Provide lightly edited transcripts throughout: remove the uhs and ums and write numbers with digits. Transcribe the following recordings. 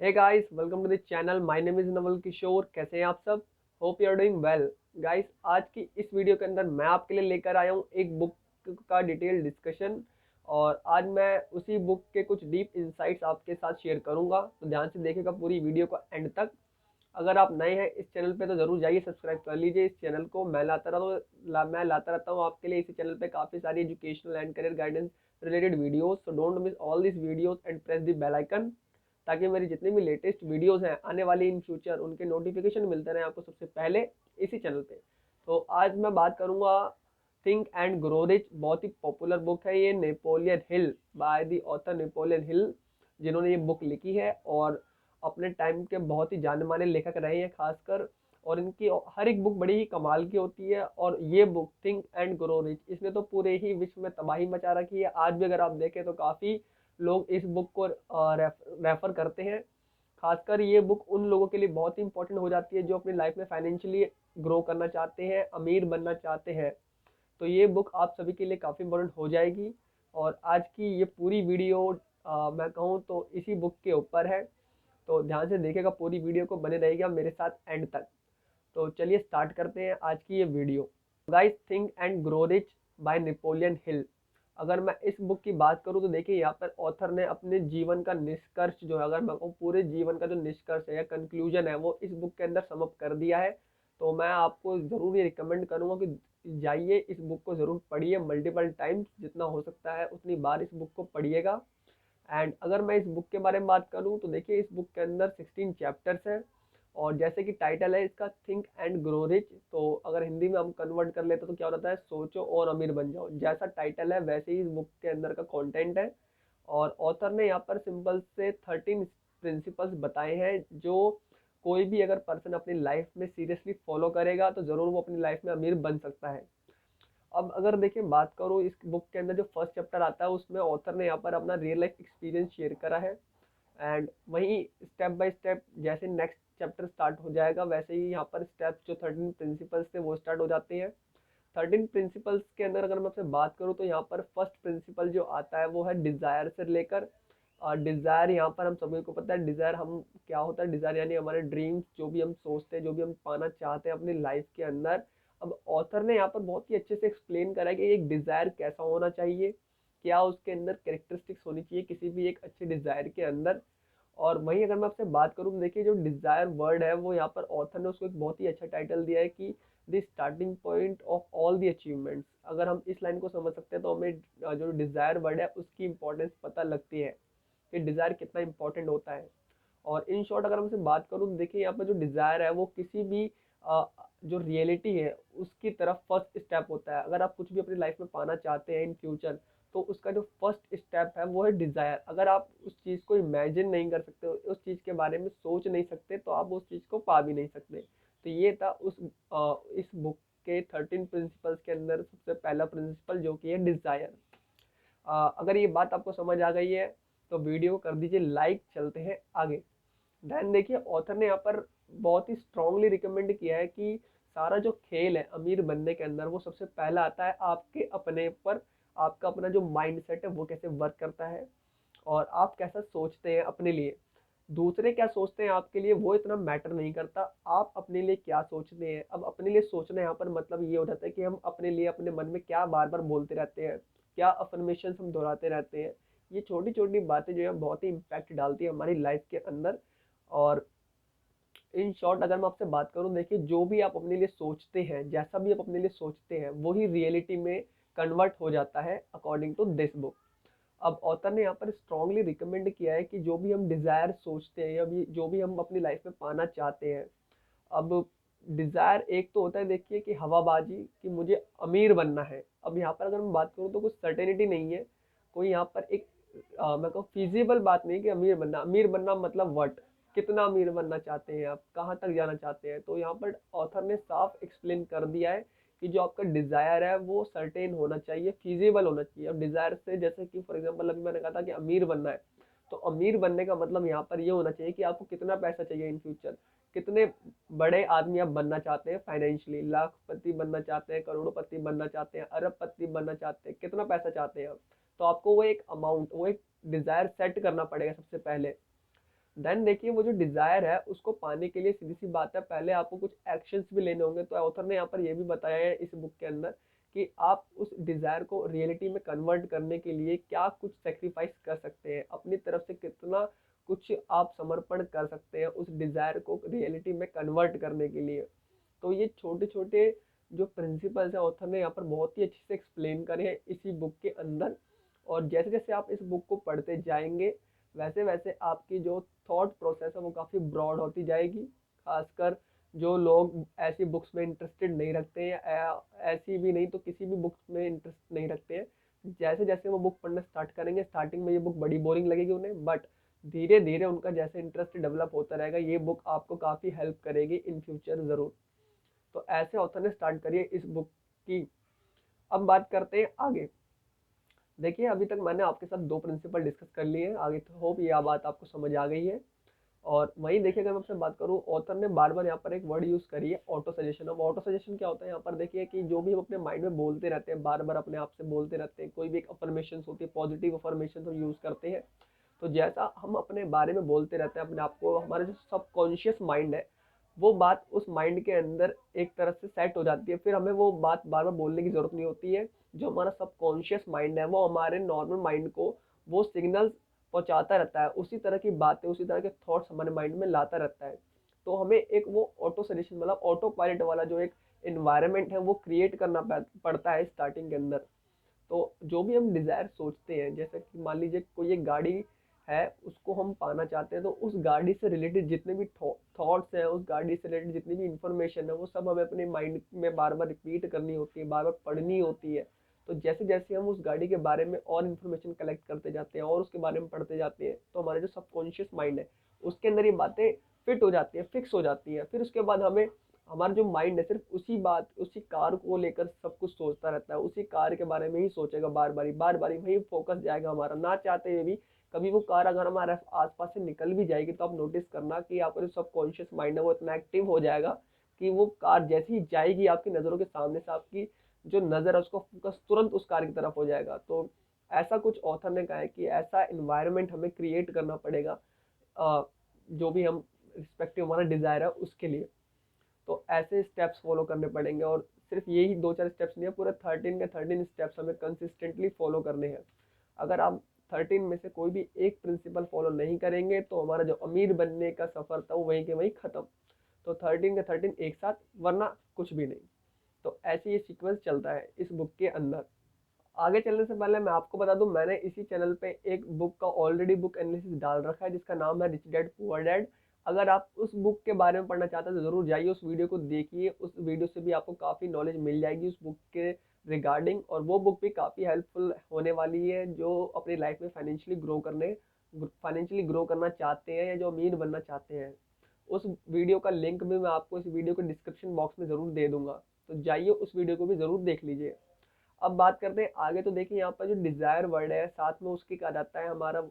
Hey guys, welcome to the channel. My name is Naval Kishore. कैसे हैं आप सब? Hope you are doing well. Guys, आज की इस वीडियो के अंदर मैं आपके लिए लेकर आया हूँ एक बुक का डिटेल डिस्कशन। और आज मैं उसी बुक के कुछ डीप इंसाइट्स आपके साथ शेयर करूंगा, तो ध्यान से देखिएगा पूरी वीडियो को एंड तक। अगर आप नए हैं इस चैनल पे तो जरूर जाइए सब्सक्राइब कर लीजिए इस चैनल को। मैं लाता रहता हूँ आपके लिए इसी चैनल पे काफ़ी सारी educational and career guidance related videos. So don't miss all this videos and press the bell icon, ताकि मेरी जितनी भी लेटेस्ट वीडियोस हैं आने वाली इन फ्यूचर उनके नोटिफिकेशन मिलते रहे आपको सबसे पहले इसी चैनल पे। तो आज मैं बात करूंगा थिंक एंड ग्रो रिच। बहुत ही पॉपुलर बुक है ये, Napoleon Hill by the author Napoleon Hill, जिन्होंने ये बुक लिखी है। और अपने टाइम के बहुत ही जाने माने लेखक रहे हैं खासकर। और इनकी हर एक बुक बड़ी ही कमाल की होती है। और ये book think and grow rich, इसने तो पूरे ही विश्व में तबाही मचा रखी है। आज भी अगर आप देखें तो काफ़ी लोग इस बुक को रेफर करते हैं। खासकर ये बुक उन लोगों के लिए बहुत ही इंपॉर्टेंट हो जाती है जो अपनी लाइफ में फाइनेंशियली ग्रो करना चाहते हैं, अमीर बनना चाहते हैं। तो ये बुक आप सभी के लिए काफ़ी इंपॉर्टेंट हो जाएगी। और आज की ये पूरी वीडियो मैं कहूँ तो इसी बुक के ऊपर है। तो ध्यान से देखिएगा पूरी वीडियो को, बने रहेगा मेरे साथ एंड तक। तो चलिए स्टार्ट करते हैं आज की ये video. Guys, think and grow rich by Napoleon Hill. अगर मैं इस बुक की बात करूं तो देखिए यहाँ पर ऑथर ने अपने जीवन का निष्कर्ष जो है, अगर मैं कहूँ पूरे जीवन का जो निष्कर्ष है या कंक्लूजन है, वो इस बुक के अंदर समअप कर दिया है। तो मैं आपको ज़रूर ये रिकमेंड करूँगा कि जाइए इस बुक को ज़रूर पढ़िए मल्टीपल टाइम्स, जितना हो सकता है उतनी बार इस बुक को पढ़िएगा। एंड अगर मैं इस बुक के बारे में बात करूँ तो देखिए इस बुक के अंदर 16 चैप्टर्स हैं। और जैसे कि टाइटल है इसका थिंक एंड ग्रो रिच, तो अगर हिंदी में हम कन्वर्ट कर लेते तो क्या होता है, सोचो और अमीर बन जाओ। जैसा टाइटल है वैसे ही इस बुक के अंदर का कंटेंट है। और ऑथर ने यहाँ पर सिंपल से 13 प्रिंसिपल्स बताए हैं जो कोई भी अगर पर्सन अपनी लाइफ में सीरियसली फॉलो करेगा तो ज़रूर वो अपनी लाइफ में अमीर बन सकता है। अब अगर देखिए बात करूँ इस बुक के अंदर जो फर्स्ट चैप्टर आता है उसमें ऑथर ने यहाँ पर अपना रियल लाइफ एक्सपीरियंस शेयर करा है। एंड वहीं स्टेप बाय स्टेप जैसे नेक्स्ट चैप्टर स्टार्ट हो जाएगा वैसे ही यहाँ पर स्टेप्स जो 13 प्रिंसिपल्स थे वो स्टार्ट हो जाते हैं। 13 प्रिंसिपल्स के अंदर अगर मैं आपसे बात करूँ तो यहाँ पर फर्स्ट प्रिंसिपल जो आता है वो है डिज़ायर से लेकर। डिज़ायर यहाँ पर हम सभी को पता है, डिज़ायर हम क्या होता है, डिज़ायर यानी हमारे ड्रीम्स, जो भी हम सोचते हैं, जो भी हम पाना चाहते हैं अपनी लाइफ के अंदर। अब ऑथर ने यहाँ पर बहुत ही अच्छे से एक्सप्लेन करा है कि एक डिज़ायर कैसा होना चाहिए, क्या उसके अंदर कैरेक्टरिस्टिक्स होनी चाहिए किसी भी एक अच्छे डिज़ायर के अंदर। और वहीं अगर मैं आपसे बात करूँ तो देखिए जो डिज़ायर वर्ड है वो यहाँ पर ऑथर ने उसको एक बहुत ही अच्छा टाइटल दिया है कि the starting point of all the achievements. अगर हम इस लाइन को समझ सकते हैं तो हमें जो डिज़ायर वर्ड है उसकी इंपॉर्टेंस पता लगती है कि डिज़ायर कितना इंपॉर्टेंट होता है। और इन शॉर्ट अगर हमसे बात करूँ तो देखिए यहाँ पर जो डिज़ायर है वो किसी भी अ, जो रियलिटी है उसकी तरफ फर्स्ट स्टेप होता है। अगर आप कुछ भी अपनी लाइफ में पाना चाहते हैं इन फ्यूचर, तो उसका जो फर्स्ट स्टेप है वो है डिज़ायर। अगर आप उस चीज़ को इमेजिन नहीं कर सकते, उस चीज़ के बारे में सोच नहीं सकते, तो आप उस चीज़ को पा भी नहीं सकते। तो ये था इस बुक के 13 प्रिंसिपल्स के अंदर सबसे पहला प्रिंसिपल जो कि है डिज़ायर। अगर ये बात आपको समझ आ गई है तो वीडियो को कर दीजिए लाइक। चलते हैं आगे। दैन देखिए ऑथर ने यहाँ पर बहुत ही स्ट्रांगली रिकमेंड किया है कि सारा जो खेल है अमीर बनने के अंदर वो सबसे पहला आता है आपके अपने पर। आपका अपना जो माइंड सेट है वो कैसे वर्क करता है और आप कैसा सोचते हैं अपने लिए। दूसरे क्या सोचते हैं आपके लिए वो इतना मैटर नहीं करता, आप अपने लिए क्या सोचते हैं। अब अपने लिए सोचना यहाँ पर मतलब ये हो जाता है कि हम अपने लिए अपने मन में क्या बार बार बोलते रहते हैं, क्या अफर्मेशन हम दोहराते रहते हैं। ये छोटी छोटी बातें जो है बहुत ही इम्पैक्ट डालती है हमारी लाइफ के अंदर। और इन शॉर्ट अगर मैं आपसे बात करूं, देखिए जो भी आप अपने लिए सोचते हैं, जैसा भी आप अपने लिए सोचते हैं वही रियलिटी में कन्वर्ट हो जाता है अकॉर्डिंग टू दिस बुक। अब ऑथर ने यहाँ पर स्ट्रांगली रिकमेंड किया है कि जो भी हम डिज़ायर सोचते हैं या जो भी हम अपनी लाइफ में पाना चाहते हैं। अब डिज़ायर एक तो होता है देखिए कि हवाबाजी, कि मुझे अमीर बनना है। अब यहाँ पर अगर मैं बात करूँ तो कुछ सर्टेनिटी नहीं है, कोई यहाँ पर एक मैं कहूँ फिजिबल बात नहीं कि अमीर बनना। अमीर बनना मतलब व्हाट, कितना अमीर बनना चाहते हैं आप, कहाँ तक जाना चाहते हैं। तो यहाँ पर ऑथर ने साफ एक्सप्लेन कर दिया है कि जो आपका डिज़ायर है वो सर्टेन होना चाहिए, फिजिबल होना चाहिए। अब डिज़ायर से जैसे कि फॉर एग्जांपल अभी मैंने कहा था कि अमीर बनना है, तो अमीर बनने का मतलब यहाँ पर ये होना चाहिए कि आपको कितना पैसा चाहिए इन फ्यूचर, कितने बड़े आदमी आप बनना चाहते हैं फाइनेंशियली, लाखपति बनना चाहते हैं, करोड़पति बनना चाहते हैं, अरबपति बनना चाहते हैं, कितना पैसा चाहते हैं आप। तो आपको वो एक अमाउंट, वो एक डिज़ायर सेट करना पड़ेगा सबसे पहले। देन देखिए वो जो डिजायर है उसको पाने के लिए सीधी सी बात है, पहले आपको कुछ एक्शंस भी लेने होंगे। तो ऑथर ने यहाँ पर ये भी बताया है इस बुक के अंदर कि आप उस डिजायर को रियलिटी में कन्वर्ट करने के लिए क्या कुछ सेक्रीफाइस कर सकते हैं, अपनी तरफ से कितना कुछ आप समर्पण कर सकते हैं उस डिजायर को रियलिटी में कन्वर्ट करने के लिए। तो ये छोटे छोटे जो प्रिंसिपल्स है ऑथर ने यहाँ पर बहुत ही अच्छे से एक्सप्लेन करे हैं इसी बुक के अंदर। और जैसे जैसे आप इस बुक को पढ़ते जाएंगे वैसे वैसे आपकी जो थॉट प्रोसेस है वो काफ़ी ब्रॉड होती जाएगी। खासकर जो लोग ऐसी बुक्स में इंटरेस्टेड नहीं रखते हैं, ऐसी भी नहीं तो किसी भी बुक्स में इंटरेस्ट नहीं रखते हैं, जैसे जैसे वो बुक पढ़ना स्टार्ट करेंगे स्टार्टिंग में ये बुक बड़ी बोरिंग लगेगी उन्हें, बट धीरे धीरे उनका जैसे इंटरेस्ट डेवलप होता रहेगा ये बुक आपको काफ़ी हेल्प करेगी इन फ्यूचर ज़रूर। तो ऐसे ऑथर ने स्टार्ट करी है इस बुक की। अब बात करते हैं आगे। देखिए अभी तक मैंने आपके साथ दो प्रिंसिपल डिस्कस कर लिए हैं, आगे तो होप ये बात आपको समझ आ गई है। और वहीं देखिए अगर मैं आपसे बात करूँ ऑथर ने बार बार यहाँ पर एक वर्ड यूज करी है ऑटो सजेशन। अब ऑटो सजेशन क्या होता है यहाँ पर देखिए कि जो भी हम अपने माइंड में बोलते रहते हैं, बार बार अपने आप से बोलते रहते हैं, कोई भी एक अफर्मेशन होती है, पॉजिटिव अफर्मेशन हम यूज करते हैं, तो जैसा हम अपने बारे में बोलते रहते हैं अपने आप को, हमारा जो सबकॉन्शियस माइंड है वो बात उस माइंड के अंदर एक तरह से सेट हो जाती है, फिर हमें वो बात बार बार बोलने की जरूरत नहीं होती है। जो हमारा सबकॉन्शियस माइंड है वो हमारे नॉर्मल माइंड को वो सिग्नल्स पहुंचाता रहता है, उसी तरह की बातें उसी तरह के थॉट्स हमारे माइंड में लाता रहता है। तो हमें एक वो ऑटो सजेशन मतलब ऑटो पायलट वाला जो एक इन्वायरमेंट है वो क्रिएट करना पड़ता है स्टार्टिंग के अंदर। तो जो भी हम डिजायर सोचते हैं, जैसे कि मान लीजिए कोई एक गाड़ी है उसको हम पाना चाहते हैं, तो उस गाड़ी से रिलेटेड जितने भी थॉट्स हैं, उस गाड़ी से रिलेटेड जितनी भी इंफॉर्मेशन है वो सब हमें अपने माइंड में बार बार रिपीट करनी होती है, बार बार पढ़नी होती है। तो जैसे जैसे हम उस गाड़ी के बारे में और इन्फॉर्मेशन कलेक्ट करते जाते हैं और उसके बारे में पढ़ते जाते हैं, तो हमारे जो सबकॉन्शियस माइंड है उसके अंदर ये बातें फिट हो जाती है, फिक्स हो जाती है। फिर उसके बाद हमें हमारा जो माइंड है सिर्फ उसी बात उसी कार को लेकर सब कुछ सोचता रहता है, उसी कार के बारे में ही सोचेगा, बार बार वही फोकस जाएगा हमारा, ना चाहते हुए भी। कभी वो कार अगर हमारे आसपास से निकल भी जाएगी तो आप नोटिस करना कि आपका जो सबकॉन्शियस माइंड है वो इतना एक्टिव हो जाएगा कि वो कार जैसे ही जाएगी आपकी नज़रों के सामने से, आपकी जो नज़र है उसको फोकस तुरंत उस कार की तरफ हो जाएगा। तो ऐसा कुछ ऑथर ने कहा है कि ऐसा इन्वायरमेंट हमें क्रिएट करना पड़ेगा, जो भी हम रिस्पेक्टिव हमारा डिजायर है उसके लिए। तो ऐसे स्टेप्स फॉलो करने पड़ेंगे, और सिर्फ यही दो चार स्टेप्स नहीं है, पूरे 13 के 13 स्टेप्स हमें कंसिस्टेंटली फॉलो करने हैं। अगर आप 13 में से कोई भी एक प्रिंसिपल फॉलो नहीं करेंगे तो हमारा जो अमीर बनने का सफर था वो वहीं के वहीं खत्म। तो 13 के 13 एक साथ, वरना कुछ भी नहीं। तो ऐसे ये सीक्वेंस चलता है इस बुक के अंदर। आगे चलने से पहले मैं आपको बता दूं मैंने इसी चैनल पे एक बुक का ऑलरेडी बुक एनालिसिस डाल रखा है जिसका नाम है रिच डैड पुअर डैड। अगर आप उस बुक के बारे में पढ़ना चाहते हैं तो जरूर जाइए उस वीडियो को देखिए, उस वीडियो से भी आपको काफ़ी नॉलेज मिल जाएगी उस बुक के रिगार्डिंग। और वो बुक भी काफ़ी हेल्पफुल होने वाली है जो अपनी लाइफ में फाइनेंशियली ग्रो करना चाहते हैं या जो अमीर बनना चाहते हैं। उस वीडियो का लिंक भी मैं आपको इस वीडियो के डिस्क्रिप्शन बॉक्स में ज़रूर दे दूंगा, तो जाइए उस वीडियो को भी ज़रूर देख लीजिए। अब बात करते हैं आगे। तो देखिए यहाँ पर जो डिजायर वर्ड है साथ में उसके कहा जाता है हमारा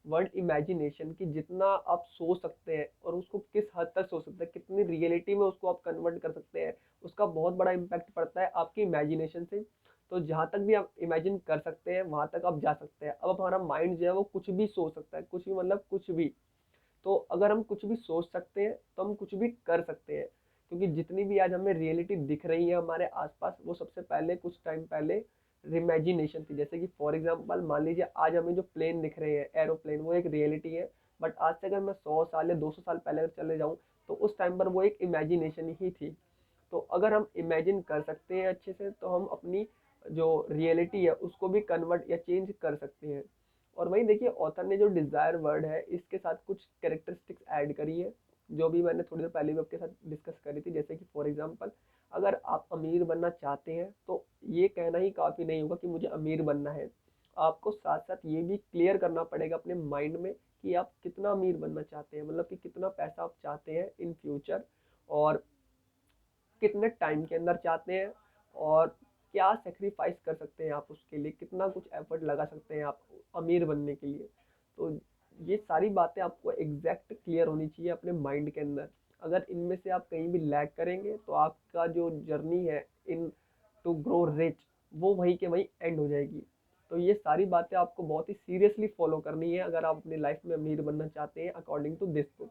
वर्ड इमेजिनेशन, कि जितना आप सोच सकते हैं और उसको किस हद तक सोच सकते हैं, कितनी रियलिटी में उसको आप कन्वर्ट कर सकते हैं, उसका बहुत बड़ा इम्पैक्ट पड़ता है आपकी इमेजिनेशन से। तो जहाँ तक भी आप इमेजिन कर सकते हैं वहां तक आप जा सकते हैं। अब हमारा माइंड जो है वो कुछ भी सोच सकता है, कुछ भी मतलब कुछ भी। तो अगर हम कुछ भी सोच सकते हैं तो हम कुछ भी कर सकते हैं, क्योंकि जितनी भी आज हमें रियलिटी दिख रही है हमारे आसपास वो सबसे पहले कुछ टाइम पहले इमेजिनेशन थी। जैसे कि फॉर एग्जांपल मान लीजिए आज हमें जो प्लेन दिख रहे हैं एरोप्लेन, वो एक रियलिटी है, बट आज से अगर मैं 100 साल या 200 साल पहले अगर चले जाऊँ तो उस टाइम पर वो एक इमेजिनेशन ही थी। तो अगर हम इमेजिन कर सकते हैं अच्छे से तो हम अपनी जो रियलिटी है उसको भी कन्वर्ट या चेंज कर सकते हैं। और वहीं देखिए ऑथर ने जो डिजायर वर्ड है इसके साथ कुछ कैरेक्टरिस्टिक्स ऐड करी है जो भी मैंने थोड़ी देर पहले भी आपके साथ डिस्कस करी थी। जैसे कि फॉर एग्जांपल अगर आप अमीर बनना चाहते हैं तो ये कहना ही काफ़ी नहीं होगा कि मुझे अमीर बनना है, आपको साथ साथ ये भी क्लियर करना पड़ेगा अपने माइंड में कि आप कितना अमीर बनना चाहते हैं, मतलब कि कितना पैसा आप चाहते हैं इन फ्यूचर, और कितने टाइम के अंदर चाहते हैं, और क्या सेक्रीफाइस कर सकते हैं आप उसके लिए, कितना कुछ एफर्ट लगा सकते हैं आप अमीर बनने के लिए। तो ये सारी बातें आपको एग्जैक्ट क्लियर होनी चाहिए अपने माइंड के अंदर। अगर इनमें से आप कहीं भी लैग करेंगे तो आपका जो जर्नी है इन टू ग्रो रिच वो वहीं के वहीं एंड हो जाएगी। तो ये सारी बातें आपको बहुत ही सीरियसली फॉलो करनी है अगर आप अपनी लाइफ में अमीर बनना चाहते हैं अकॉर्डिंग टू दिस बुक।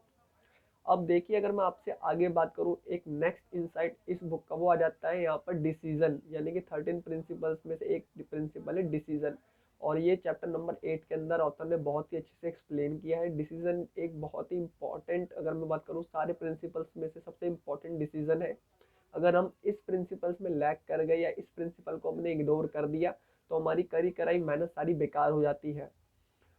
अब देखिए, अगर मैं आपसे आगे बात करूँ, एक नेक्स्ट इंसाइट इस बुक का वो आ जाता है यहाँ पर डिसीजन, यानी कि 13 प्रिंसिपल्स में से एक प्रिंसिपल है डिसीजन। और ये चैप्टर नंबर 8 के अंदर ऑथर ने बहुत ही अच्छे से एक्सप्लेन किया है। डिसीजन एक बहुत ही इंपॉर्टेंट, अगर मैं बात करूँ सारे प्रिंसिपल्स में से सबसे इंपॉर्टेंट डिसीजन है। अगर हम इस प्रिंसिपल्स में लैग कर गए या इस प्रिंसिपल को हमने इग्नोर कर दिया तो हमारी करी कराई मेहनत सारी बेकार हो जाती है।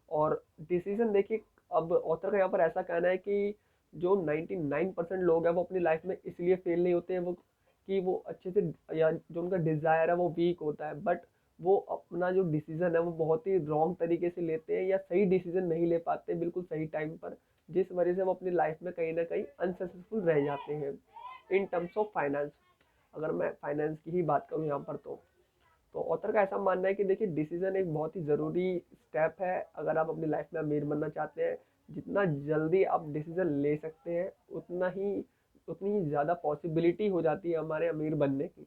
और डिसीजन देखिए, अब ऑथर का यहाँ पर ऐसा कहना है कि जो 99% लोग हैं वो अपनी लाइफ में इसलिए फेल नहीं होते हैं वो कि वो अच्छे से, या जो उनका डिजायर है वो वीक होता है, बट वो अपना जो डिसीजन है वो बहुत ही रॉन्ग तरीके से लेते हैं या सही डिसीजन नहीं ले पाते बिल्कुल सही टाइम पर, जिस वजह से वो अपनी लाइफ में कहीं ना कहीं अनसक्सेसफुल रह जाते हैं इन टर्म्स ऑफ फाइनेंस। अगर मैं फाइनेंस की ही बात करूँ यहाँ पर तो ऑथर का ऐसा मानना है कि देखिए, डिसीजन एक बहुत ही ज़रूरी स्टेप है अगर आप अपनी लाइफ में अमीर बनना चाहते हैं। जितना जल्दी आप डिसीजन ले सकते हैं उतनी ही ज़्यादा पॉसिबिलिटी हो जाती है हमारे अमीर बनने की।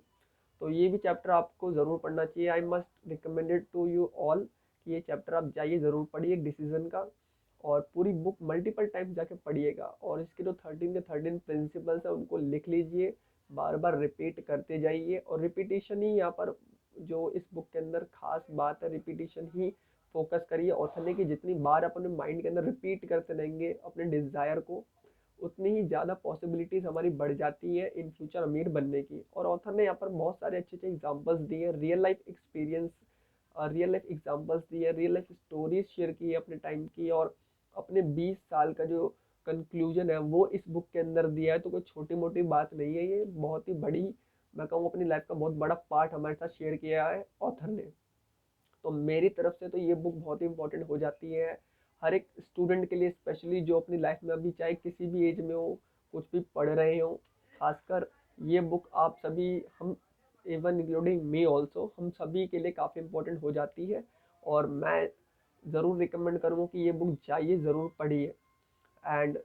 तो ये भी चैप्टर आपको ज़रूर पढ़ना चाहिए। I must recommended to you all कि ये चैप्टर आप जाइए ज़रूर पढ़िए डिसीजन का, और पूरी बुक मल्टीपल टाइम्स जाके पढ़िएगा। और इसके जो 13 के 13 प्रिंसिपल्स हैं उनको लिख लीजिए, बार बार रिपीट करते जाइए। और रिपीटेशन ही यहाँ पर जो इस बुक के अंदर खास बात है, रिपीटेशन ही फोकस करिए ऑथर ने कि जितनी बार अपने माइंड के अंदर रिपीट करते रहेंगे अपने डिज़ायर को, उतनी ही ज़्यादा पॉसिबिलिटीज़ हमारी बढ़ जाती है इन फ्यूचर अमीर बनने की। और ऑथर ने यहाँ पर बहुत सारे अच्छे अच्छे एग्जाम्पल्स दिए, real life experience, real life examples दिए, रियल लाइफ स्टोरीज शेयर की है अपने टाइम की, और अपने 20 साल का जो कंक्लूजन है वो इस बुक के अंदर दिया है। तो कोई छोटी मोटी बात नहीं है, ये बहुत ही बड़ी, मैं कहूँ अपनी लाइफ का बहुत बड़ा पार्ट हमारे साथ शेयर किया है ऑथर ने। तो मेरी तरफ से तो ये बुक बहुत ही इंपॉर्टेंट हो जाती है हर एक स्टूडेंट के लिए, स्पेशली जो अपनी लाइफ में अभी चाहे किसी भी एज में हो, कुछ भी पढ़ रहे हो। खासकर ये बुक आप सभी, हम इवन इंक्लूडिंग मी ऑल्सो, हम सभी के लिए काफ़ी इंपॉर्टेंट हो जाती है। और मैं ज़रूर रिकमेंड करूँगा कि ये बुक जाइए ज़रूर पढ़िए। एंड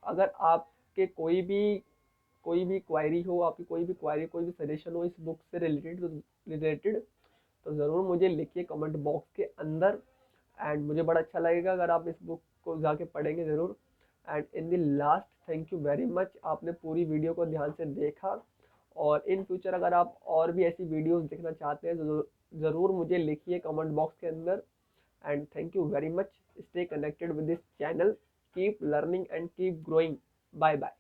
अगर आपके कोई भी क्वायरी हो, आपकी कोई भी क्वायरी, कोई भी सजेशन हो इस बुक से रिलेटेड, तो ज़रूर मुझे लिखिए कमेंट बॉक्स के अंदर। एंड मुझे बड़ा अच्छा लगेगा अगर आप इस बुक को जाके पढ़ेंगे ज़रूर। And in the last, thank you very much, आपने पूरी वीडियो को ध्यान से देखा। और इन फ्यूचर अगर आप और भी ऐसी वीडियोस देखना चाहते हैं तो ज़रूर मुझे लिखिए कमेंट बॉक्स के अंदर। And thank you very much, stay connected with this channel, keep learning and keep growing. Bye bye.